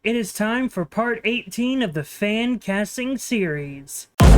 It is time for part 18 of the fan casting series. I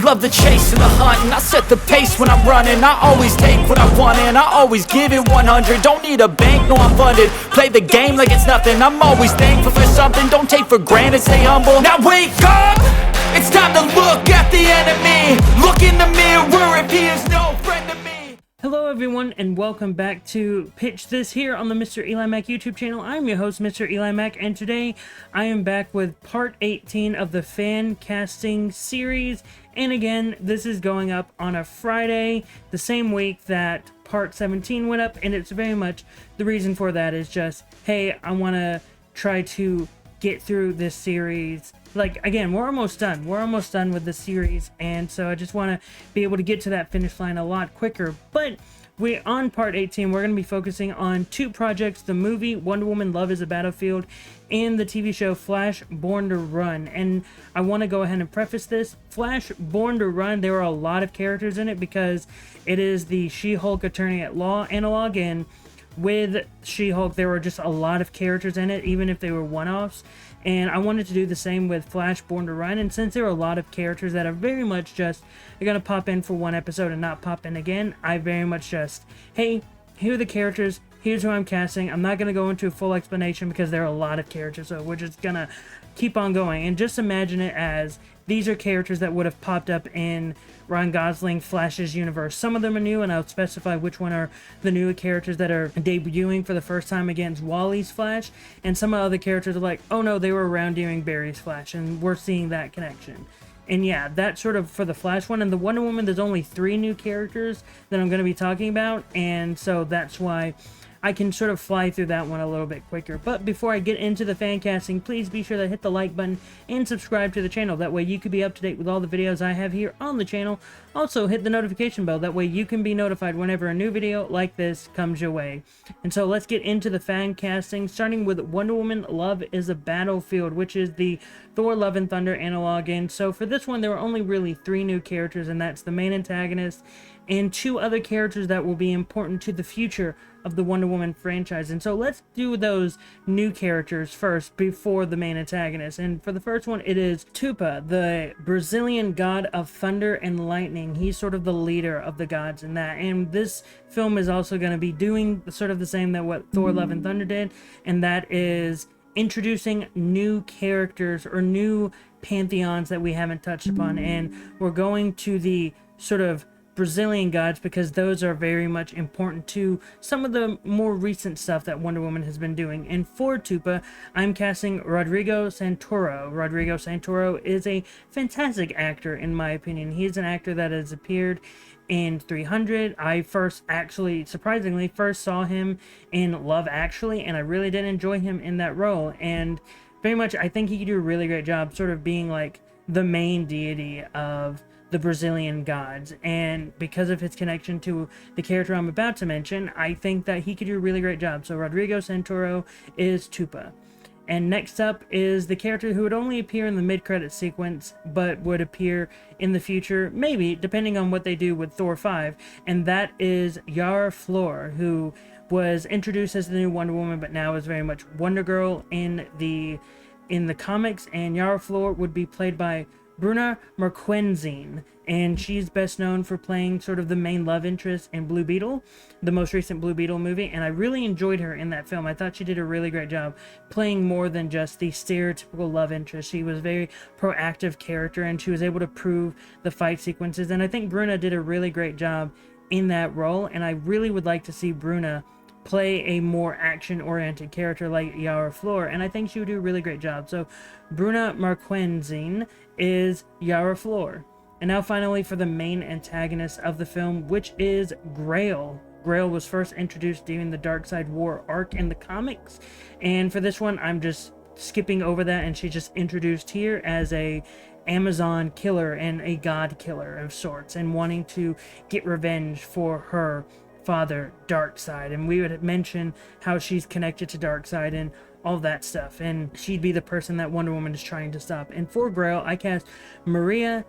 love the chase and the hunt, and I set the pace when I'm running. I always take what I want and I always give it 100. Don't need a bank, no I'm funded. Play the game like it's nothing. I'm always thankful for something. Don't take for granted, stay humble. Now wake up! It's time to look at the enemy. Look in the mirror if he is no friend to me. Hello everyone and welcome back to Pitch This here on the MrEliMac YouTube channel. I'm your host MrEliMac, and today I am back with part 18 of the fan casting series. And again, this is going up on a Friday, the same week that part 17 went up, and it's very much the reason for that is just, hey, I want to try to get through this series. Like, again, we're almost done with the series, and so I just want to be able to get to that finish line a lot quicker. But we're on part 18. We're going to be focusing on two projects: the movie Wonder Woman Love is a Battlefield and the TV show Flash Born to Run. And I want to go ahead and preface this: Flash Born to Run, there are a lot of characters in it because it is the She-Hulk Attorney at Law analog, and with She-Hulk there were just a lot of characters in it, even if they were one-offs. And I wanted to do the same with Flash Born to Run, and since there are a lot of characters that are very much just, they're gonna pop in for one episode and not pop in again, I very much just, hey, here are the characters, here's who I'm casting. I'm not gonna go into a full explanation because there are a lot of characters, so we're just gonna keep on going. And just imagine it as, these are characters that would have popped up in Ryan Gosling Flash's universe. Some of them are new, and I'll specify which one are the new characters that are debuting for the first time against Wally's Flash, and some other characters are like, oh no, they were around during Barry's Flash, and we're seeing that connection. And yeah, that's sort of for the Flash one. And the Wonder Woman, there's only 3 new characters that I'm going to be talking about, and so that's why I can sort of fly through that one a little bit quicker. But before I get into the fan casting, please be sure to hit the like button and subscribe to the channel. That way you can be up to date with all the videos I have here on the channel. Also hit the notification bell. That way you can be notified whenever a new video like this comes your way. And so let's get into the fan casting, starting with Wonder Woman Love is a Battlefield, which is the Thor Love and Thunder analog. And so for this one, there are only really 3 new characters, and that's the main antagonist and 2 other characters that will be important to the future of the Wonder Woman franchise. And so let's do those new characters first before the main antagonist. And for the first one, it is Tupa, the Brazilian god of thunder and lightning. He's sort of the leader of the gods in that. And this film is also going to be doing sort of the same that what Thor Love and Thunder did, and that is introducing new characters or new pantheons that we haven't touched upon. And we're going to the sort of Brazilian gods because those are very much important to some of the more recent stuff that Wonder Woman has been doing. And for Tupa, I'm casting Rodrigo Santoro. Rodrigo Santoro is a fantastic actor in my opinion. He's an actor that has appeared in 300. I surprisingly first saw him in Love Actually, and I really did enjoy him in that role. And very much, I think he could do a really great job sort of being like the main deity of the Brazilian gods, and because of his connection to the character I'm about to mention, I think that he could do a really great job. So Rodrigo Santoro is Tupa. And next up is the character who would only appear in the mid-credit sequence, but would appear in the future, maybe, depending on what they do with Thor 5, and that is Yara Flor, who was introduced as the new Wonder Woman, but now is very much Wonder Girl in the comics. And Yara Flor would be played by Bruna Marquezine, and she's best known for playing sort of the main love interest in Blue Beetle, the most recent Blue Beetle movie, and I really enjoyed her in that film. I thought she did a really great job playing more than just the stereotypical love interest. She was a very proactive character, and she was able to prove the fight sequences, and I think Bruna did a really great job in that role, and I really would like to see Bruna play a more action-oriented character like Yara Flor, and I think she would do a really great job. So Bruna Marquezine is Yara Flor. And now finally for the main antagonist of the film, which is Grail. Grail was first introduced during the Darkseid War arc in the comics, and for this one I'm just skipping over that, and she's just introduced here as a Amazon killer and a god killer of sorts, and wanting to get revenge for her father Darkseid. And we would mention how she's connected to Darkseid and all that stuff, and she'd be the person that Wonder Woman is trying to stop. And for Grail, I cast Maria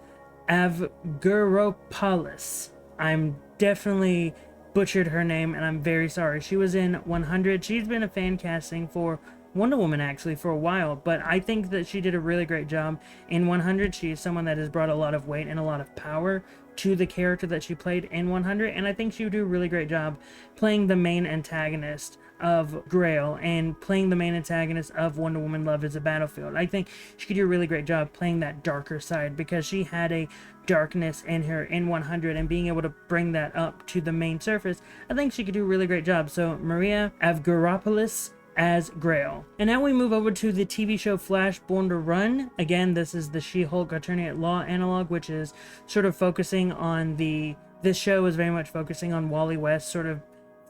Avgeropoulos. I'm definitely butchered her name, and I'm very sorry. She was in 100. She's been a fan casting for Wonder Woman actually for a while, but I think that she did a really great job in 100. She is someone that has brought a lot of weight and a lot of power to the character that she played in 100, and I think she would do a really great job playing the main antagonist of Grail and playing the main antagonist of Wonder Woman Love is a Battlefield. I think she could do a really great job playing that darker side, because she had a darkness in her in 100, and being able to bring that up to the main surface, I think she could do a really great job. So Maria Avgeropoulos as Grail. And now we move over to the TV show Flash Born to Run. Again, this is the She-Hulk Attorney at Law analog, which is sort of focusing on this show is very much focusing on Wally West sort of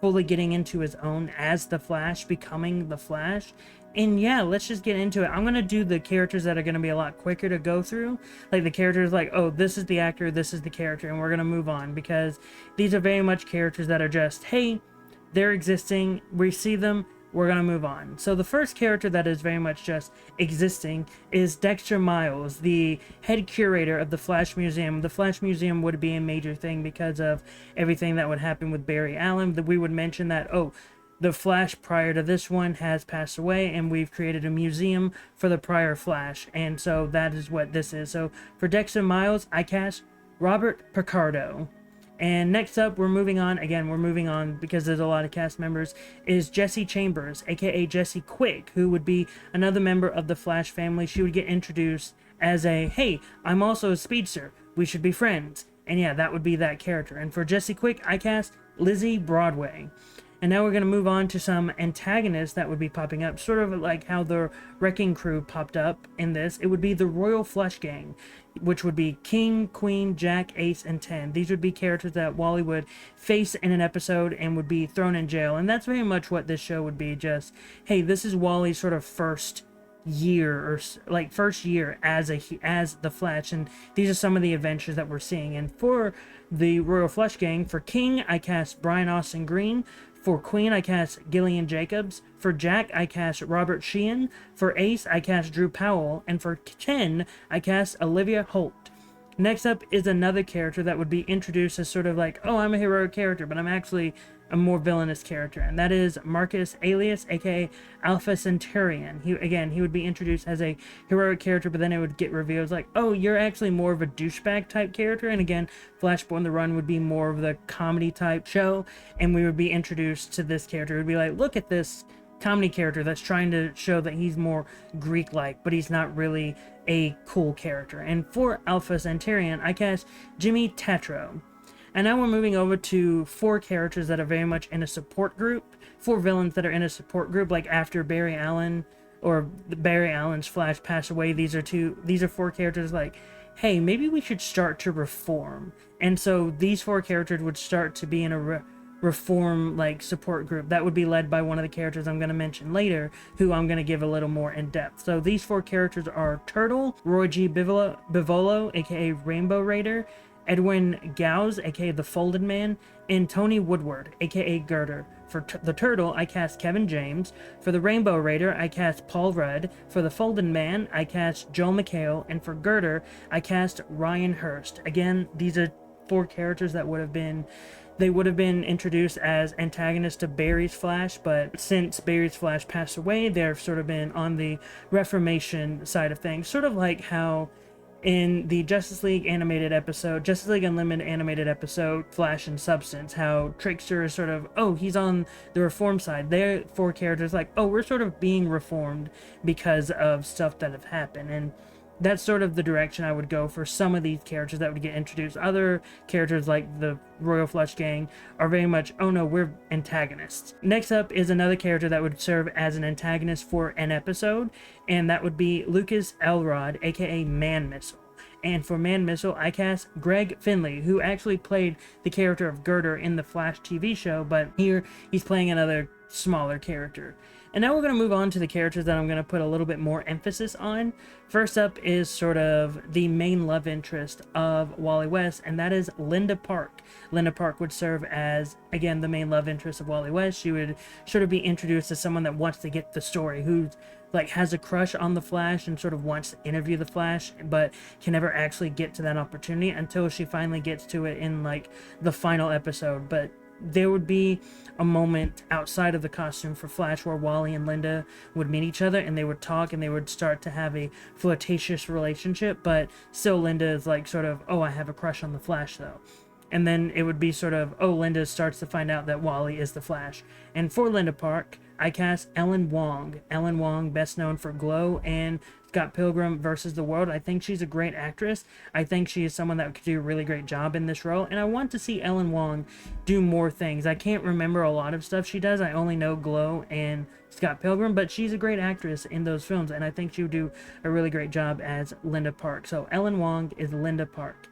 fully getting into his own as the Flash, becoming the Flash. And yeah, let's just get into it. I'm going to do the characters that are going to be a lot quicker to go through. Like the characters like, oh, this is the actor, this is the character, and we're going to move on, because these are very much characters that are just, hey, they're existing, we see them, we're going to move on. So the first character that is very much just existing is Dexter Miles, the head curator of the Flash Museum. The Flash Museum would be a major thing because of everything that would happen with Barry Allen. That we would mention that, oh, the Flash prior to this one has passed away, and we've created a museum for the prior Flash. And so that is what this is. So for Dexter Miles, I cast Robert Picardo. And next up, we're moving on because there's a lot of cast members, is Jesse Chambers, aka Jesse Quick, who would be another member of the Flash family. She would get introduced as a, hey, I'm also a speedster, we should be friends. And yeah, that would be that character. And for Jesse Quick, I cast Lizzie Broadway. And now we're going to move on to some antagonists that would be popping up, sort of like how the Wrecking Crew popped up in this. It would be the Royal Flush Gang, which would be King, Queen, Jack, Ace, and 10. These would be characters that Wally would face in an episode and would be thrown in jail. And that's very much what this show would be. Just, hey, this is Wally's sort of first year as the Flash, and these are some of the adventures that we're seeing. And for the Royal Flush Gang, for King, I cast Brian Austin Green. For Queen, I cast Gillian Jacobs. For Jack, I cast Robert Sheehan. For Ace, I cast Drew Powell. And for 10, I cast Olivia Holt. Next up is another character that would be introduced as sort of like, oh, I'm a heroic character, but I'm actually a more villainous character, and that is Marcus Alias, aka Alpha Centaurian. He would be introduced as a heroic character, but then it would get revealed like, oh, you're actually more of a douchebag type character. And again, Flash Born to Run would be more of the comedy type show, and we would be introduced to this character. It would be like, look at this comedy character that's trying to show that he's more Greek-like, but he's not really a cool character. And for Alpha Centaurian, I cast Jimmy Tatro. And now we're moving over to 4 characters that are very much in a support group, 4 villains that are in a support group, like after Barry Allen or Barry Allen's Flash passed away. These are 4 characters like, hey, maybe we should start to reform. And so these 4 characters would start to be in a reform like support group that would be led by one of the characters I'm going to mention later, who I'm going to give a little more in depth. So these 4 characters are Turtle, Roy G. Bivolo, aka Rainbow Raider, Edwin Gauze, aka the Folded Man, and Tony Woodward, aka Girder. For the Turtle, I cast Kevin James. For the Rainbow Raider, I cast Paul Rudd. For the Folded Man, I cast Joel McHale. And for Girder, I cast Ryan Hurst. Again, these are 4 characters that would have been introduced as antagonists to Barry's Flash, but since Barry's Flash passed away, they've sort of been on the reformation side of things, sort of like how in the Justice League Unlimited animated episode, Flash and Substance, how Trickster is sort of, oh, he's on the reform side. They're 4 characters like, oh, we're sort of being reformed because of stuff that have happened. And that's sort of the direction I would go for some of these characters that would get introduced. Other characters like the Royal Flush Gang are very much, oh no, we're antagonists. Next up is another character that would serve as an antagonist for an episode, and that would be Lucas Elrod, aka Man Missile. And for Man Missile, I cast Greg Finley, who actually played the character of Girder in the Flash TV show, but here he's playing another smaller character. And now we're going to move on to the characters that I'm going to put a little bit more emphasis on. First up is sort of the main love interest of Wally West, and that is Linda Park. Linda Park would serve as, again, the main love interest of Wally West. She would sort of be introduced as someone that wants to get the story, who like has a crush on the Flash and sort of wants to interview the Flash, but can never actually get to that opportunity until she finally gets to it in like the final episode. But there would be a moment outside of the costume for Flash where Wally and Linda would meet each other and they would talk and they would start to have a flirtatious relationship, but still Linda is like sort of, oh, I have a crush on the Flash though. And then it would be sort of, oh, Linda starts to find out that Wally is the Flash. And for Linda Park, I cast Ellen Wong. Ellen Wong, best known for Glow and Scott Pilgrim versus the World. I think she's a great actress. I think she is someone that could do a really great job in this role. And I want to see Ellen Wong do more things. I can't remember a lot of stuff she does. I only know Glow and Scott Pilgrim, but she's a great actress in those films. And I think she would do a really great job as Linda Park. So Ellen Wong is Linda Park.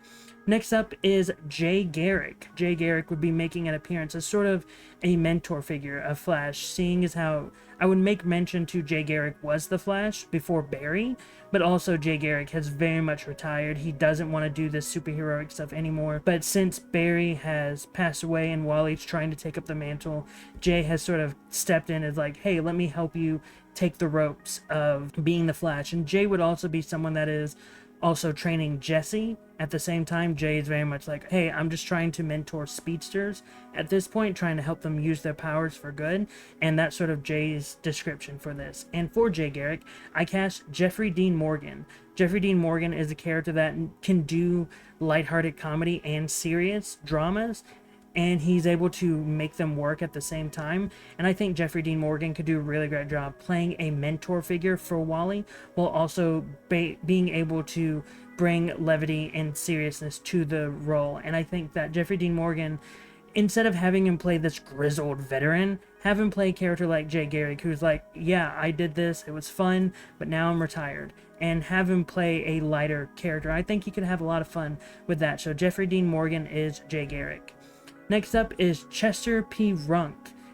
Next up is Jay Garrick. Jay Garrick would be making an appearance as sort of a mentor figure of Flash, seeing as how I would make mention to Jay Garrick was the Flash before Barry, but also Jay Garrick has very much retired. He doesn't want to do this superheroic stuff anymore. But since Barry has passed away and Wally's trying to take up the mantle, Jay has sort of stepped in as like, hey, let me help you take the ropes of being the Flash. And Jay would also be someone that is also training Jesse. At the same time, Jay is very much like, hey, I'm just trying to mentor speedsters at this point, trying to help them use their powers for good. And that's sort of Jay's description for this. And for Jay Garrick, I cast Jeffrey Dean Morgan. Jeffrey Dean Morgan is a character that can do lighthearted comedy and serious dramas, and he's able to make them work at the same time. And I think Jeffrey Dean Morgan could do a really great job playing a mentor figure for Wally, while also being able to bring levity and seriousness to the role. And I think that Jeffrey Dean Morgan, instead of having him play this grizzled veteran, have him play a character like Jay Garrick, who's like, yeah, I did this, it was fun, but now I'm retired. And have him play a lighter character. I think he could have a lot of fun with that. So Jeffrey Dean Morgan is Jay Garrick. Next up is Chester P. Runk,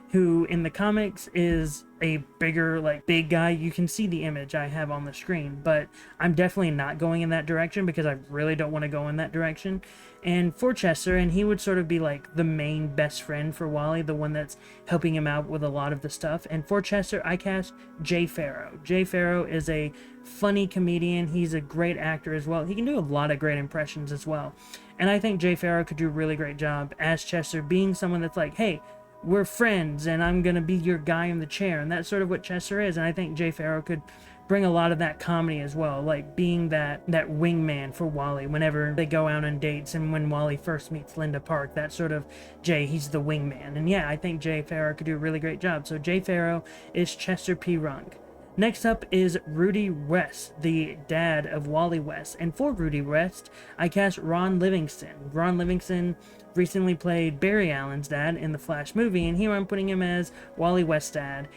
who in the comics is a bigger, like, big guy. You can see the image I have on the screen, but I'm definitely not going in that direction because I really don't want to go in that direction. And for Chester, and he would sort of be like the main best friend for Wally, the one that's helping him out with a lot of the stuff. And for Chester, I cast Jay Farrow. Jay Farrow is a funny comedian. He's a great actor as well. He can do a lot of great impressions as well. And I think Jay Farrow could do a really great job as Chester, being someone that's like, hey, we're friends and I'm going to be your guy in the chair. And that's sort of what Chester is. And I think Jay Farrow could bring a lot of that comedy as well, like being that wingman for Wally whenever they go out on dates, and when Wally first meets Linda Park, that sort of Jay, he's the wingman. And yeah, I think Jay Farrow could do a really great job. So Jay Farrow is Chester P. Runk. Next up is Rudy West, the dad of Wally West. And for Rudy West, I cast Ron Livingston. Ron Livingston recently played Barry Allen's dad in the Flash movie, and here I'm putting him as Wally West's dad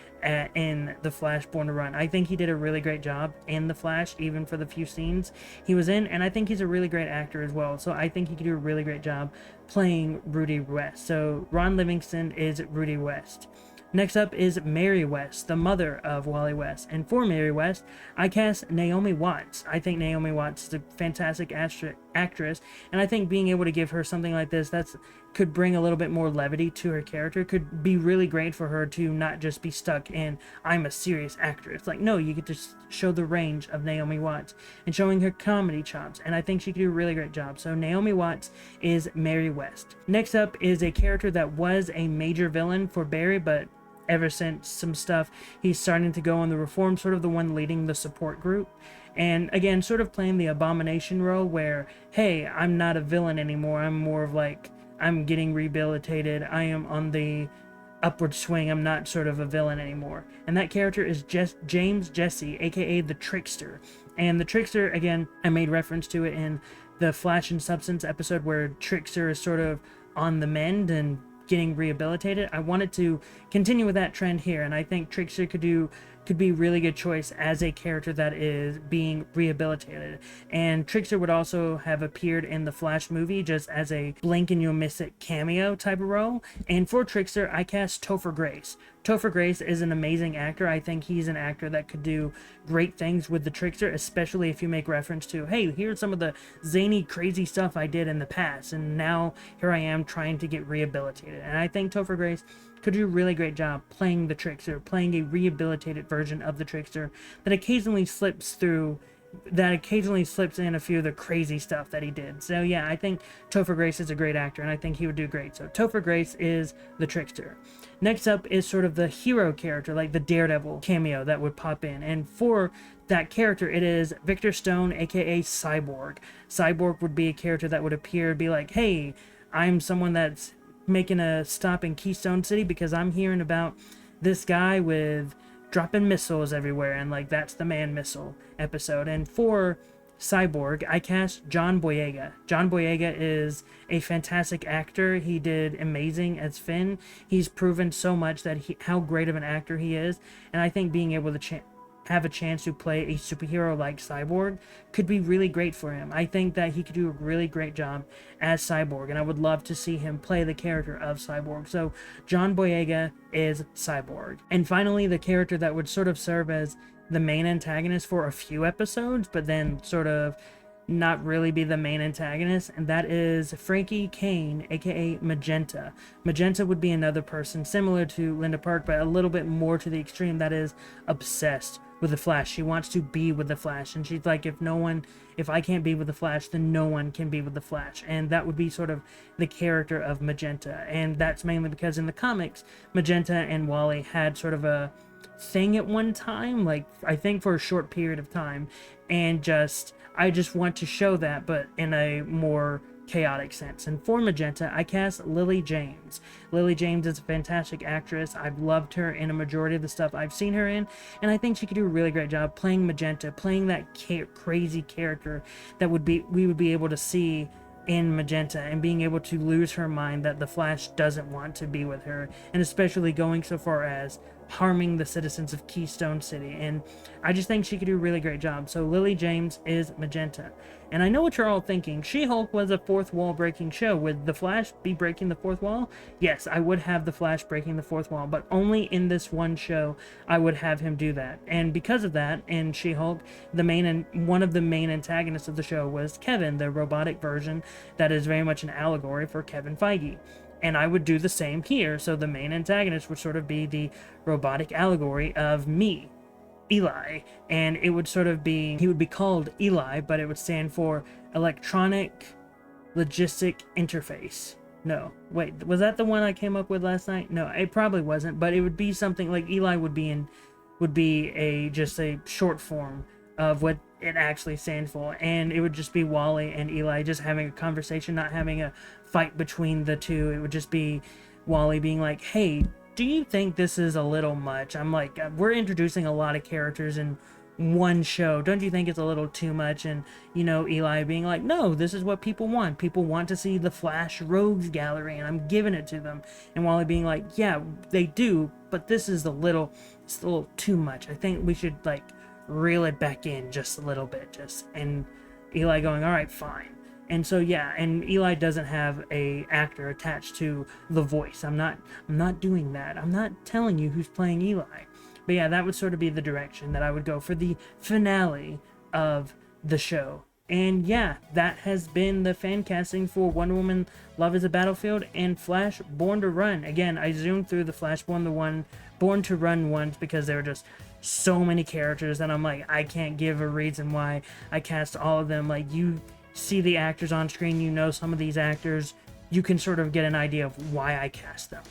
in the Flash Born to Run. I think he did a really great job in the Flash, even for the few scenes he was in, and I think he's a really great actor as well. So I think he could do a really great job playing Rudy West. So Ron Livingston is Rudy West. Next up is Mary West, the mother of Wally West. And for Mary West, I cast Naomi Watts. I think Naomi Watts is a fantastic actress, and I think being able to give her something like this could bring a little bit more levity to her character could be really great for her to not just be stuck in, I'm a serious actress. Like, no, you get to show the range of Naomi Watts and showing her comedy chops, and I think she could do a really great job. So Naomi Watts is Mary West. Next up is a character that was a major villain for Barry, but ever since some stuff, he's starting to go on the reform, sort of the one leading the support group. And again, sort of playing the Abomination role where, hey, I'm not a villain anymore. I'm more of like, I'm getting rehabilitated. I am on the upward swing. I'm not sort of a villain anymore. And that character is James Jesse, aka the Trickster. And the Trickster, again, I made reference to it in the Flash and Substance episode where Trickster is sort of on the mend and getting rehabilitated. I wanted to continue with that trend here, and I think Trickster could do could be a really good choice as a character that is being rehabilitated. And Trickster would also have appeared in the Flash movie just as a blink and you'll miss it cameo type of role. And for Trickster, I cast Topher Grace. Topher Grace is an amazing actor. I think he's an actor that could do great things with the Trickster, especially if you make reference to, hey, here's some of the zany, crazy stuff I did in the past, and now here I am trying to get rehabilitated. And I think Topher Grace could do a really great job playing the Trickster, playing a rehabilitated version of the Trickster that occasionally slips in a few of the crazy stuff that he did. So yeah, I think Topher Grace is a great actor, and I think he would do great. So Topher Grace is the Trickster. Next up is sort of the hero character, like the Daredevil cameo that would pop in. And for that character, it is Victor Stone, aka Cyborg. Cyborg would be a character that would appear, be like, hey, I'm someone that's making a stop in Keystone City because I'm hearing about this guy with dropping missiles everywhere, and like that's the Man Missile episode. And for Cyborg, I cast John Boyega. John Boyega is a fantastic actor. He did amazing as Finn. He's proven so much that how great of an actor he is, and I think being able to have a chance to play a superhero like Cyborg could be really great for him. I think that he could do a really great job as Cyborg, and I would love to see him play the character of Cyborg. So John Boyega is Cyborg. And finally, the character that would sort of serve as the main antagonist for a few episodes, but then sort of not really be the main antagonist, and that is Frankie Kane, aka Magenta. Magenta would be another person similar to Linda Park, but a little bit more to the extreme, that is obsessed with the Flash. She wants to be with the Flash, and she's like, if I can't be with the Flash, then no one can be with the Flash. And that would be sort of the character of Magenta, and that's mainly because in the comics, Magenta and Wally had sort of a thing at one time, like I think for a short period of time, and I just want to show that, but in a more chaotic sense. And for Magenta, I cast Lily James. Lily James is a fantastic actress. I've loved her in a majority of the stuff I've seen her in, and I think she could do a really great job playing Magenta, playing that crazy character that we would be able to see in Magenta, and being able to lose her mind that the Flash doesn't want to be with her, and especially going so far as harming the citizens of Keystone City. And I just think she could do a really great job. So Lily James is Magenta. And I know what you're all thinking. She-Hulk was a fourth wall breaking show. Would the Flash be breaking the fourth wall? Yes, I would have the Flash breaking the fourth wall, but only in this one show I would have him do that. And because of that, in She-Hulk, one of the main antagonists of the show was Kevin, the robotic version that is very much an allegory for Kevin Feige. And I would do the same here. So the main antagonist would sort of be the robotic allegory of me, Eli. And it would sort of be, he would be called Eli, but it would stand for Electronic Logistic Interface. No, wait, was that the one I came up with last night? No, it probably wasn't, but it would be something like Eli would be just a short form of what it actually stands for, and it would just be Wally and Eli just having a conversation, not having a fight between the two. It would just be Wally being like, hey, do you think this is a little much? I'm like, we're introducing a lot of characters in one show. Don't you think it's a little too much? And, Eli being like, no, this is what people want. People want to see the Flash Rogues Gallery, and I'm giving it to them. And Wally being like, yeah, they do, but this is it's a little too much. I think we should, reel it back in just a little bit, and Eli going, all right, fine. And so yeah, and Eli doesn't have a actor attached to the voice. I'm not doing that. I'm not telling you who's playing Eli. But yeah, that would sort of be the direction that I would go for the finale of the show. And yeah, that has been the fan casting for Wonder Woman Love is a Battlefield and Flash Born to Run. Again, I zoomed through the Flash Born to Run ones because they were just so many characters, and I'm like, I can't give a reason why I cast all of them. Like, you see the actors on screen, some of these actors, you can sort of get an idea of why I cast them,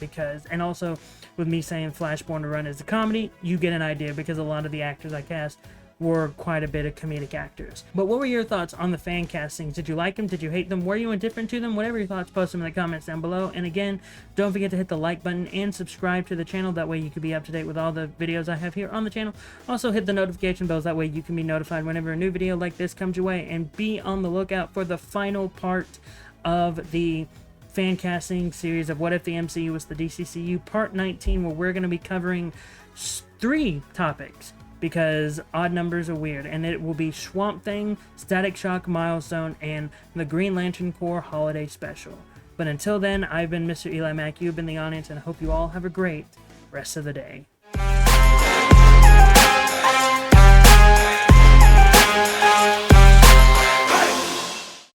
and also with me saying Flash Born to Run is a comedy, you get an idea because a lot of the actors I cast were quite a bit of comedic actors. But what were your thoughts on the fan castings? Did you like them? Did you hate them? Were you indifferent to them? Whatever your thoughts, post them in the comments down below. And again, don't forget to hit the like button and subscribe to the channel. That way you can be up to date with all the videos I have here on the channel. Also hit the notification bells. That way you can be notified whenever a new video like this comes your way. And be on the lookout for the final part of the fan casting series of What If the MCU Was the DCCU Part 19, where we're going to be covering 3 topics because odd numbers are weird, and it will be Swamp Thing, Static Shock Milestone, and the Green Lantern Corps Holiday Special. But until then, I've been Mr. EliMac, you've been the audience, and I hope you all have a great rest of the day.